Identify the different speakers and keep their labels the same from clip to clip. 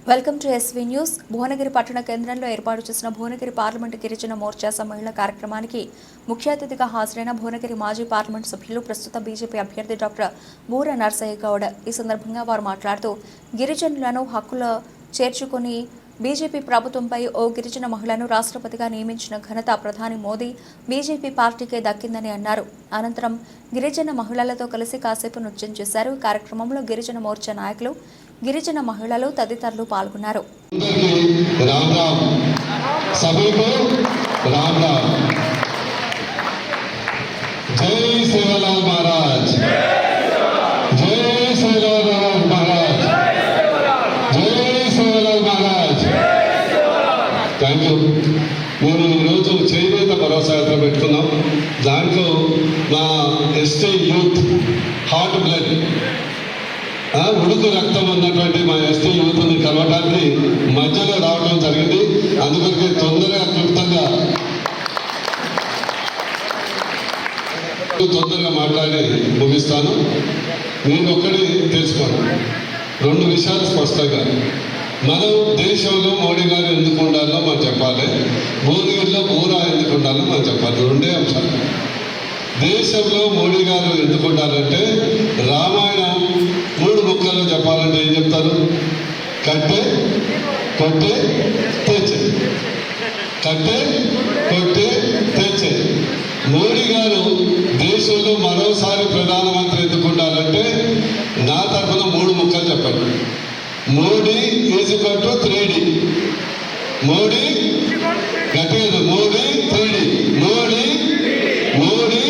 Speaker 1: Welcome to SV news. Bhuvanagiri పట్టణ కేంద్రంలో ఏర్పాటు చేసిన భువనగిరి పార్లమెంటు గిరిజన మోర్చా సమ్మేళన కార్యక్రమానికి ముఖ్య అతిథిగా హాజరైన భువనగిరి మాజీ పార్లమెంటు సభ్యులు, ప్రస్తుత బీజేపీ అభ్యర్థి డాక్టర్ బూర నర్సయ్య గౌడ్. ఈ సందర్భంగా వారు మాట్లాడుతూ గిరిజనులను హక్కుల చేర్చుకుని బీజేపీ ప్రభుత్వంపై ఓ గిరిజన మహిళను రాష్ట్రపతిగా నియమించిన ఘనత ప్రధాని మోదీ బీజేపీ పార్టీకే దక్కిందని అన్నారు. అనంతరం గిరిజన మహిళలతో కలిసి కాసేపు నృత్యం చేశారు. ఈ కార్యక్రమంలో గిరిజన మోర్చా నాయకులు, గిరిజన మహిళలు తదితరులు పాల్గొన్నారు.
Speaker 2: మేము ఈరోజు చేనేత భరోసా యాత్ర పెట్టుకున్నాం. దాంట్లో మా ఎస్టీ యూత్ హాట్ బ్లడ్ ఉడుకు రక్తం ఉన్నటువంటి మా ఎస్టీ యూత్ని కలవడానికి మధ్యలో రావడం జరిగింది. అందుకొరకే తొందరగా మాట్లాడి ముగిస్తాను. నేను ఒక్కడే తెలుసుకోండి, రెండు విషయాలు స్పష్టంగా. మనం దేశంలో మోడీ గారు ఎందుకు ఉండాలో మనం చెప్పాలి, భువనగిరిలో బూరా ఎందుకు ఉండాలో మనం చెప్పాలి. రెండే అంశాలు. దేశంలో మోడీ గారు ఎందుకు ఉండాలంటే, రామాయణం 3 ముక్కల్లో చెప్పాలంటే ఏం చెప్తారు? కట్టే కొట్టే తెచ్చే, కట్టే కొట్టే తెచ్చే. మోడీ గారు దేశంలో మరోసారి ప్రధానమంత్రి ఎందుకు ఉండాలంటే, నా తరఫున 3 ముక్కలు చెప్పండి. Modi is equal to 3D. Modi గట్టిగా, మోడీ 3D, మోడీ మోడీ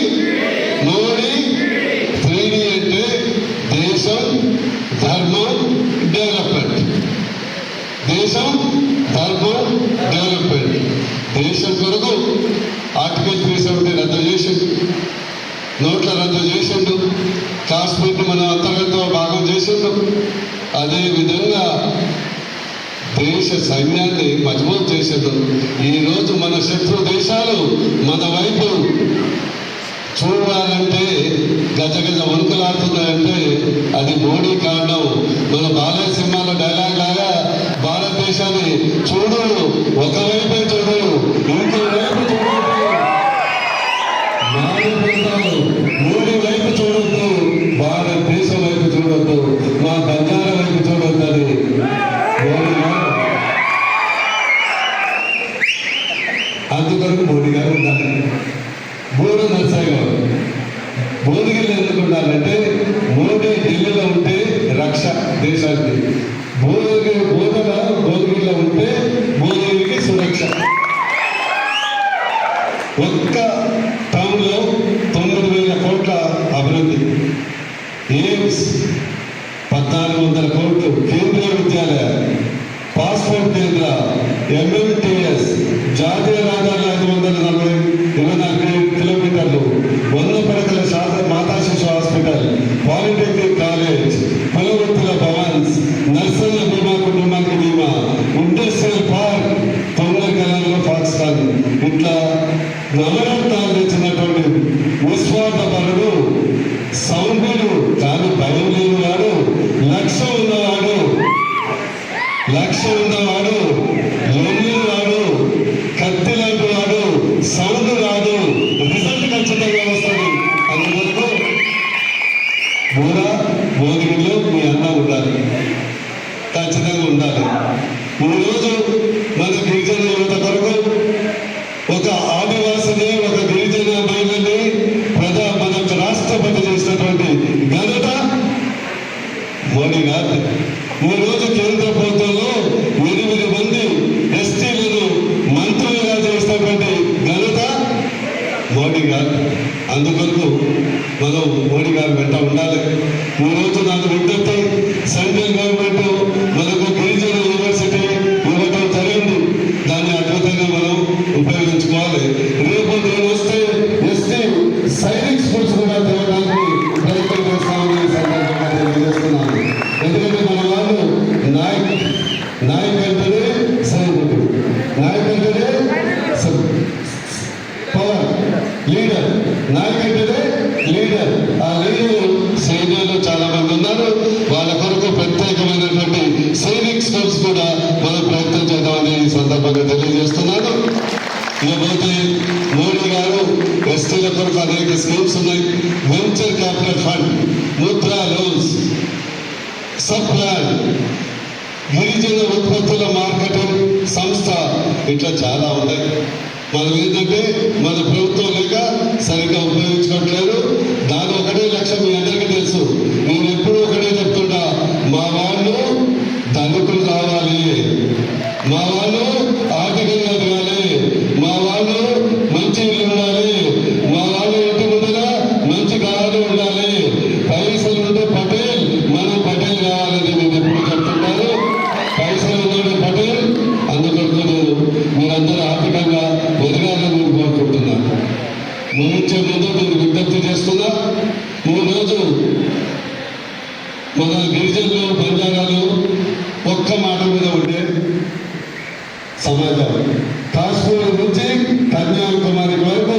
Speaker 2: మోడీ 3D అంటే దేశం, ధర్మం, డెవలప్మెంట్. దేశం, ధర్మం, డెవలప్మెంట్. దేశం కొరకు ఆర్టికల్ 370 రద్దు చేసిండు, నోట్ల రద్దు చేసిండు, కాశ్మీర్ని మన అంతర్గత భాగం చేసిండు. అదేవిధంగా దేశ సైన్యాన్ని మజబూత్ చేసేది. ఈరోజు మన శత్రు దేశాలు మన వైపు చూడాలంటే గజగజ వణుకులాడుతున్నాయంటే అది మోడీ కారణం. మన బాలయ్య సినిమాలో డైలాగ్ లాగా భారతదేశాన్ని చూడు, ఒకవైపే చూడు, ఇంకో వైపు చూడొద్దు, మోడీ వైపు చూడొద్దు, భారతదేశం వైపు చూడొద్దు, మా బంగారం వైపు చూడొద్దని మోడీ గారు. అందుకొరకు మోడీ గారు ఉండాలి. బూర నర్సయ్య గారు భువనగిరిలో ఎందుకు ఉండాలంటే, మోడీ ఢిల్లీలో ఉంటే రక్ష దేశానికి, భువనగిరిలో ఉంటే భువనగిరికి సురక్ష. ఒక్క టౌన్లో 9,000 కోట్ల అభివృద్ధి, ఎయిమ్స్ 1,400 కోట్లు, కేంద్రీయ విద్యాలయ, పాస్పోర్ట్ కేంద్ర, MMTS, జాతీయ రహదారులు 524 కిలోమీటర్లు, 100 పడకల మాతా శిశు హాస్పిటల్, పాలిటెక్నిక్ కాలేజ్, కులవృత్తుల భవన్స్, నర్సన్న బీమా, కుటుంబానికి బీమా, ఇండస్ట్రియల్ పార్క్, తొందరగలలో పాకిస్తాన్. ఇట్లా నవరత్నాలు తెచ్చినటువంటి నిస్వార్థపరుడు, సౌమ్యుడు, కాదు భయం లేనివాడు, లక్ష్యం ఉన్నవాడు, లేనివాడు, కత్తి లాంటి వాడు, సౌండ్ రాదు, రిజల్ట్ ఖచ్చితంగా వస్తుంది. అందువరకు భువనగిరిలో మీ అన్న ఉండాలి, ఖచ్చితంగా ఉండాలి. ఈరోజు మన గిరిజన యువత కొరకు ఒక ఆదివాసిని, ఒక గిరిజన మహిళని మనకు రాష్ట్రపతి చేసినటువంటి ఘనత మోడీ గారు. ఈరోజు కేంద్ర ప్రభుత్వంలో 8 మంది ఎస్టీలను మంత్రులుగా చేసినటువంటి ఘనత మోడీ గారు. అందుకొరకు మనం మోడీ గారు వెంట ఉండాలి. ఈరోజు నాకు విజ్ఞప్తి, సెంట్రల్ గవర్నమెంట్ మనకు గిరిజన యూనివర్సిటీ ఇవ్వడం జరిగింది. దాన్ని అద్భుతంగా మనం ఉపయోగించుకోవాలి. రేపు నేను వస్తే ఎస్టీ సైనిక్ స్కూల్స్ కూడా తేవడానికి ప్రయత్నం చేస్తామని సందర్భంగా తెలియజేస్తున్నాను. ఎందుకంటే మన వాళ్ళు నాయక్ అంటేనే సైనికుడు, నాయక్ అంటేనే పవర్, లీడర్, నాయక్ అంటేనే లీడర్. ఆ లీడర్ సైన్యంలో చాలా మంది ఉన్నారు. వాళ్ళ కొరకు ప్రత్యేకమైనటువంటి సైనిక్ స్కూల్స్ కూడా కూడా మనం ప్రయత్నం చేద్దామని ఈ సందర్భంగా తెలియజేస్తున్నాను. ఇకపోతే మోడీ గారు ఎస్టీల కొరకు అనేక స్కీమ్స్ ఉన్నాయి. Venture capital fund, Mudra loans, sub plan, గిరిజన ఉత్పత్తుల మార్కెటింగ్ సంస్థ, ఇట్లా చాలా ఉన్నాయి. మనం ఏంటంటే మన ప్రభుత్వం లేక సరిగ్గా ఉపయోగించుకోవట్లేదు. దాని ఒకటే లక్ష్యం మీ అందరికీ తెలుసు. నేను ఎప్పుడూ ఒకటే చెప్తుంటా, మా వాళ్ళు ధనికులు కావాలి, మా వాళ్ళు ఆర్థికంగా ఎదగాలి, మా వాళ్ళు మంచి ఇల్లు ఉండాలి, మా వాళ్ళు ఇంటి ముందర మంచి కారు ఉండాలి, పైసలు ఉంటే పటేల్, మనం పటేల్ కావాలని నేను ఎప్పుడు చెప్తుంటాను. పైసలు ఉన్నాడు పటేల్, అందుకొరకు మీరందరూ ఆర్థికంగా ఎదగాలని నేను కోరుకుంటున్నాను. ముగించే ముందు నేను విజ్ఞప్తి చేస్తున్నా, ఈరోజు మన గిరిజనులు బంజారాలు ఒక్క మాట మీద ఉండే సమాజం. కాశ్మీర్ నుంచి కన్యాకుమారి వరకు